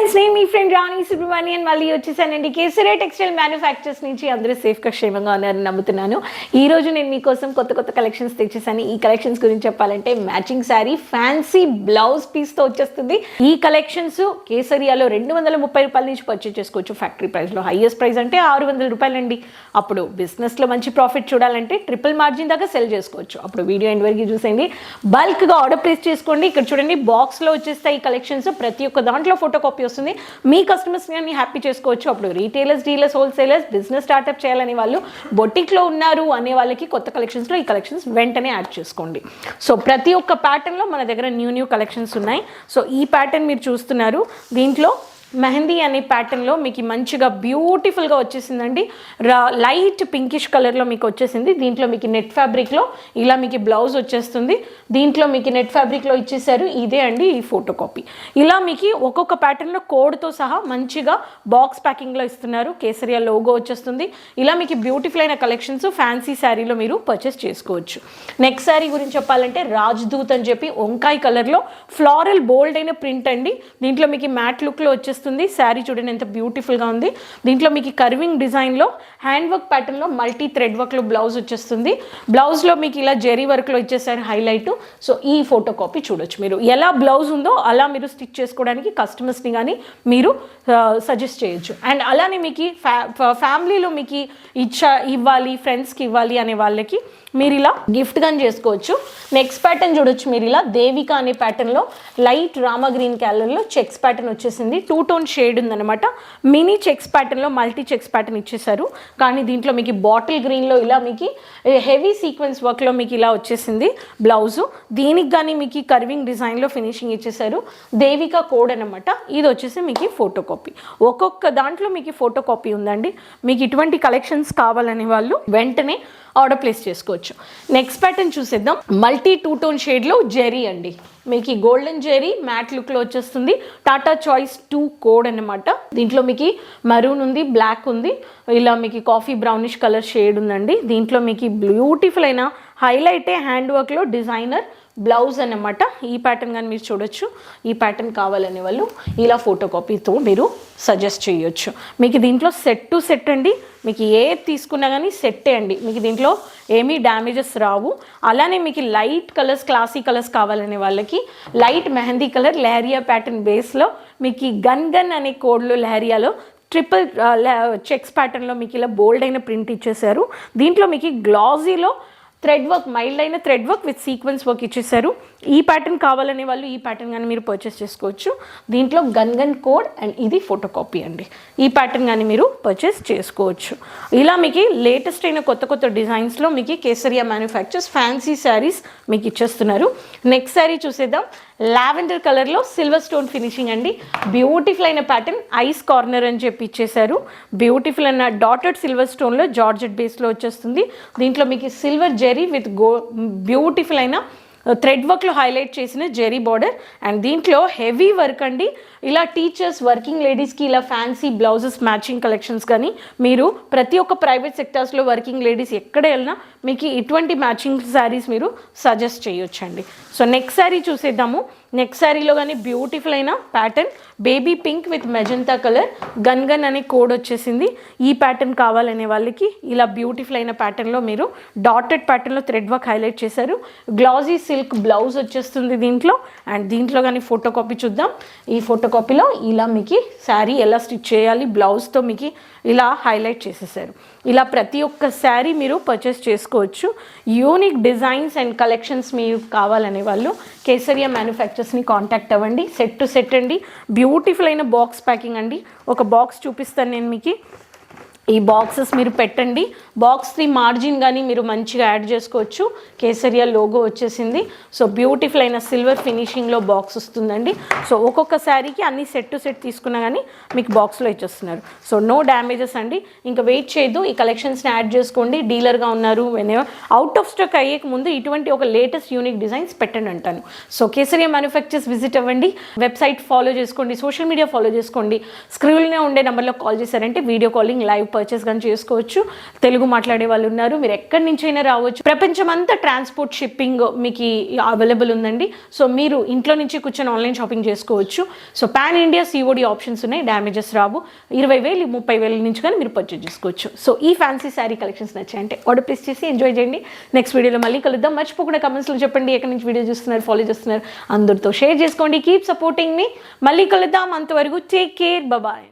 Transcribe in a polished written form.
Friends, నేను మీ friend రాణి సుబ్రహ్మణ్యన్ మళ్ళీ వచ్చేసానండి. కేసరియా టెక్స్టైల్ మ్యానుఫ్యాక్చర్స్ నుంచి అందరూ సేఫ్గా క్షేమంగా ఉన్నారని నమ్ముతున్నాను. ఈరోజు నేను మీకోసం కొత్త కలెక్షన్స్ తెచ్చేసాను. ఈ కలెక్షన్స్ గురించి చెప్పాలంటే మ్యాచింగ్ శారీ ఫ్యాన్సీ బ్లౌజ్ పీస్తో వచ్చేస్తుంది. ఈ కలెక్షన్స్ కేసరియాలో 230 రూపాయల నుంచి పర్చేజ్ చేసుకోవచ్చు. ఫ్యాక్టరీ ప్రైస్లో హైయెస్ట్ ప్రైస్ అంటే 600 రూపాయలండి. అప్పుడు బిజినెస్లో మంచి ప్రాఫిట్ చూడాలంటే ట్రిపుల్ మార్జిన్ దాకా సెల్ చేసుకోవచ్చు. అప్పుడు వీడియో ఎండ్ వరకు చూసేయండి. బల్క్గా ఆర్డర్ ప్లేస్ చేసుకోండి. ఇక్కడ చూడండి, బాక్స్లో వచ్చేస్తాయి ఈ కలెక్షన్స్. ప్రతి ఒక్క దాంట్లో ఫోటో కాపీ వస్తుంది. మీ కస్టమర్స్ ని హ్యాపీ చేసుకోవచ్చు. అప్పుడు retailers, dealers, wholesalers, business startup చేయాలనే వాళ్ళు, బొటిక్లో ఉన్నారు అనే వాళ్ళకి కొత్త కలెక్షన్స్లో ఈ కలెక్షన్స్ వెంటనే యాడ్ చేసుకోండి. సో ప్రతి ఒక్క ప్యాటర్న్లో మన దగ్గర న్యూ కలెక్షన్స్ ఉన్నాయి. సో ఈ ప్యాటర్న్ మీరు చూస్తున్నారు. దీంట్లో మెహందీ అనే ప్యాటర్న్లో మీకు మంచిగా బ్యూటిఫుల్గా వచ్చేసిందండి. లైట్ పింకిష్ కలర్లో మీకు వచ్చేసింది. దీంట్లో మీకు నెట్ ఫ్యాబ్రిక్లో ఇలా మీకు బ్లౌజ్ వచ్చేస్తుంది. దీంట్లో మీకు నెట్ ఫ్యాబ్రిక్లో ఇచ్చేసారు. ఇదే అండి ఈ ఫోటో కాపీ. ఇలా మీకు ఒక్కొక్క ప్యాటర్న్లో కోడ్తో సహా మంచిగా బాక్స్ ప్యాకింగ్లో ఇస్తున్నారు. కేసరియా లోగో వచ్చేస్తుంది. ఇలా మీకు బ్యూటిఫుల్ అయిన కలెక్షన్స్ ఫ్యాన్సీ శారీలో మీరు పర్చేస్ చేసుకోవచ్చు. నెక్స్ట్ శారీ గురించి చెప్పాలంటే రాజ్దూత్ అని చెప్పి వంకాయ కలర్లో ఫ్లారల్ బోల్డ్ అయిన ప్రింట్ అండి. దీంట్లో మీకు మ్యాట్ లుక్లో వచ్చేస్తుంది. శారీ చూడండి ఎంత బ్యూటిఫుల్గా ఉంది. దీంట్లో మీకు కర్వింగ్ డిజైన్లో హ్యాండ్ వర్క్ ప్యాటర్న్లో మల్టీ థ్రెడ్ వర్క్లో బ్లౌజ్ వచ్చేస్తుంది. బ్లౌజ్లో మీకు ఇలా జెరీ వర్క్లో ఇచ్చేసారు హైలైట్. సో ఈ ఫోటో కాపీ చూడొచ్చు. మీరు ఎలా బ్లౌజ్ ఉందో అలా మీరు స్టిచ్ చేసుకోవడానికి కస్టమర్స్ని కానీ మీరు సజెస్ట్ చేయొచ్చు. అండ్ అలానే మీకు ఫ్యామిలీలో మీకు ఇవ్వాలి, ఫ్రెండ్స్కి ఇవ్వాలి అనే వాళ్ళకి మీరు ఇలా గిఫ్ట్ గాని చేసుకోవచ్చు. నెక్స్ట్ ప్యాటర్న్ చూడొచ్చు. మీరు ఇలా దేవిక అనే ప్యాటర్న్లో లైట్ రామా గ్రీన్ కలర్లో చెక్స్ ప్యాటర్న్ వచ్చేసింది. 2 టోన్ షేడ్ ఉందన్నమాట. మినీ చెక్స్ ప్యాటర్న్లో మల్టీ చెక్స్ ప్యాటర్న్ ఇచ్చేసారు. కానీ దీంట్లో మీకు బాటిల్ గ్రీన్లో ఇలా మీకు హెవీ సీక్వెన్స్ వర్క్లో మీకు ఇలా వచ్చేసింది బ్లౌజు. దీనికి కానీ మీకు కర్వింగ్ డిజైన్లో ఫినిషింగ్ ఇచ్చేసారు. దేవిక కోడ్ అనమాట. ఇది వచ్చేసి మీకు ఫోటో కాపీ. ఒక్కొక్క దాంట్లో మీకు ఫోటో కాపీ ఉందండి. మీకు ఇటువంటి కలెక్షన్స్ కావాలనే వాళ్ళు వెంటనే ఆర్డర్ ప్లేస్ చేసుకోవచ్చు. నెక్స్ట్ ప్యాటర్న్ చూసేద్దాం. మల్టీ 2 టోన్ షేడ్లో జెరీ అండి. మీకు ఈ గోల్డెన్ జెరీ మ్యాట్ లుక్లో వచ్చేస్తుంది. టాటా చాయిస్ 2 కోడ్ అనమాట. దీంట్లో మీకు మరూన్ ఉంది, బ్లాక్ ఉంది, ఇలా మీకు కాఫీ బ్రౌనిష్ కలర్ షేడ్ ఉందండి. దీంట్లో మీకు బ్యూటిఫుల్ అయిన హైలైటే హ్యాండ్ వర్క్లో డిజైనర్ బ్లౌజ్ అన్నమాట. ఈ ప్యాటర్న్ కానీ మీరు చూడొచ్చు. ఈ ప్యాటర్న్ కావాలనే వాళ్ళు ఇలా ఫోటో కాపీతో మీరు సజెస్ట్ చేయొచ్చు. మీకు దీంట్లో సెట్ టు సెట్ అండి. మీకు ఏ తీసుకున్నా కానీ సెట్టే అండి. మీకు దీంట్లో ఏమీ డ్యామేజెస్ రావు. అలానే మీకు లైట్ కలర్స్, క్లాసీ కలర్స్ కావాలనే వాళ్ళకి light mehndi colour leheriya pattern బేస్లో మీకు గన్ అనే కోడ్లో లెహరియాలో ట్రిపుల్ చెక్స్ ప్యాటర్న్లో మీకు ఇలా బోల్డ్ అయిన ప్రింట్ ఇచ్చేసారు. దీంట్లో మీకు గ్లాజీలో థ్రెడ్ వర్క్, మైల్డ్ అయిన thread work with sequence work ఇచ్చేసారు. ఈ ప్యాటర్న్ కావాలనే వాళ్ళు ఈ ప్యాటర్న్ కానీ మీరు పర్చేస్ చేసుకోవచ్చు. దీంట్లో గన్ కోడ్ అండ్ ఇది ఫోటో కాపీ అండి. ఈ ప్యాటర్న్ కానీ మీరు పర్చేస్ చేసుకోవచ్చు. ఇలా మీకు లేటెస్ట్ అయిన కొత్త డిజైన్స్లో మీకు కేసరియా మ్యానుఫ్యాక్చర్స్ ఫ్యాన్సీ శారీస్ మీకు ఇచ్చేస్తున్నారు. నెక్స్ట్ శారీ చూసేద్దాం. లావెండర్ కలర్లో సిల్వర్ స్టోన్ ఫినిషింగ్ అండి. బ్యూటిఫుల్ అయిన ప్యాటర్న్ ఐస్ కార్నర్ అని చెప్పి ఇచ్చేసారు. బ్యూటిఫుల్ అయిన డాటెడ్ సిల్వర్ స్టోన్లో జార్జెట్ బేస్లో వచ్చేస్తుంది. దీంట్లో మీకు సిల్వర్ జెరీ విత్ బ్యూటిఫుల్ అయిన థ్రెడ్ వర్క్లో హైలైట్ చేసిన జెరీ బార్డర్. అండ్ దీంట్లో హెవీ వర్క్ అండి. ఇలా టీచర్స్, వర్కింగ్ లేడీస్కి ఇలా ఫ్యాన్సీ బ్లౌజెస్ మ్యాచింగ్ కలెక్షన్స్ కానీ మీరు ప్రతి ఒక్క ప్రైవేట్ సెక్టర్స్లో వర్కింగ్ లేడీస్ ఎక్కడ వెళ్ళినా మీకు ఇటువంటి మ్యాచింగ్ శారీస్ మీరు సజెస్ట్ చేయొచ్చండి. సో నెక్స్ట్ శారీ చూసేద్దాము. నెక్స్ట్ శారీలో కానీ బ్యూటిఫుల్ అయిన pattern baby pink with magenta colour gun అనే కోడ్ వచ్చేసింది. ఈ ప్యాటర్న్ కావాలనే వాళ్ళకి ఇలా బ్యూటిఫుల్ అయిన ప్యాటర్న్లో మీరు డాటెడ్ ప్యాటర్న్లో థ్రెడ్ వర్క్ హైలైట్ చేశారు. గ్లాజీ సిల్క్ బ్లౌజ్ వచ్చేస్తుంది దీంట్లో. అండ్ దీంట్లో కానీ ఫోటో కాపీ చూద్దాం. ఈ ఫోటో కాపీలో ఇలా మీకు శారీ ఎలా స్టిచ్ చేయాలి బ్లౌజ్తో మీకు ఇలా హైలైట్ చేసేసారు. ఇలా ప్రతి ఒక్క శారీ మీరు పర్చేస్ చేసుకోవచ్చు. యూనిక్ డిజైన్స్ అండ్ కలెక్షన్స్ మీరు కావాలనే వాళ్ళు కేసరియా మ్యానుఫ్యాక్చర్స్ని కాంటాక్ట్ అవ్వండి. సెట్ టు సెట్ అండి. బ్యూటిఫుల్ అయిన బాక్స్ ప్యాకింగ్ అండి. ఒక బాక్స్ చూపిస్తాను నేను మీకు. ఈ బాక్సెస్ మీరు పెట్టండి. బాక్స్ది మార్జిన్ కానీ మీరు మంచిగా యాడ్ చేసుకోవచ్చు. కేసరియా లోగో వచ్చేసింది. సో బ్యూటిఫుల్ అయిన సిల్వర్ ఫినిషింగ్లో బాక్స్ వస్తుందండి. సో ఒక్కొక్క శారీకి అన్ని సెట్ టు సెట్ తీసుకున్నా కానీ మీకు బాక్స్లో ఇచ్చేస్తున్నారు. సో నో డ్యామేజెస్ అండి. ఇంకా వెయిట్ చేయొద్దు. ఈ కలెక్షన్స్ని యాడ్ చేసుకోండి. డీలర్గా ఉన్నారు, అవుట్ ఆఫ్ స్టాక్ అయ్యేక ముందు ఇటువంటి ఒక లేటెస్ట్ యూనిక్ డిజైన్స్ పెట్టండి అంటాను. సో కేసరియా మ్యానుఫ్యాక్చర్స్ విజిట్ అవ్వండి. వెబ్సైట్ ఫాలో చేసుకోండి, సోషల్ మీడియా ఫాలో చేసుకోండి. స్క్రీన్లో ఉండే నెంబర్లో కాల్ చేశారంటే వీడియో కాలింగ్, లైవ్ పర్చేస్ కానీ చేసుకోవచ్చు. తెలుగు మాట్లాడే వాళ్ళు ఉన్నారు, మీరు ఎక్కడి నుంచైనా రావచ్చు. ప్రపంచమంతా ట్రాన్స్పోర్ట్ షిప్పింగ్ మీకు అవైలబుల్ ఉందండి. సో మీరు ఇంట్లో నుంచి కూర్చొని ఆన్లైన్ షాపింగ్ చేసుకోవచ్చు. So pan India COD options ఉన్నాయి, డ్యామేజెస్ రావు. 20,000 30,000 నుంచి కానీ మీరు పర్చేస్ చేసుకోవచ్చు. సో ఈ ఫ్యాన్సీ శారీ కలెక్షన్స్ నచ్చాయంటే ఆర్డర్ ప్లేస్ చేసి ఎంజాయ్ చేయండి. నెక్స్ట్ వీడియోలో మళ్ళీ కలుద్దాం. మర్చిపోకుండా కమెంట్స్లో చెప్పండి ఎక్కడి నుంచి వీడియో చూస్తున్నారు, ఫాలో చేస్తున్నారు, అందరితో షేర్ చేసుకోండి. కీప్ సపోర్టింగ్ మీ. మళ్ళీ కలుద్దాం. అంతవరకు టేక్ కేర్, బాయ్.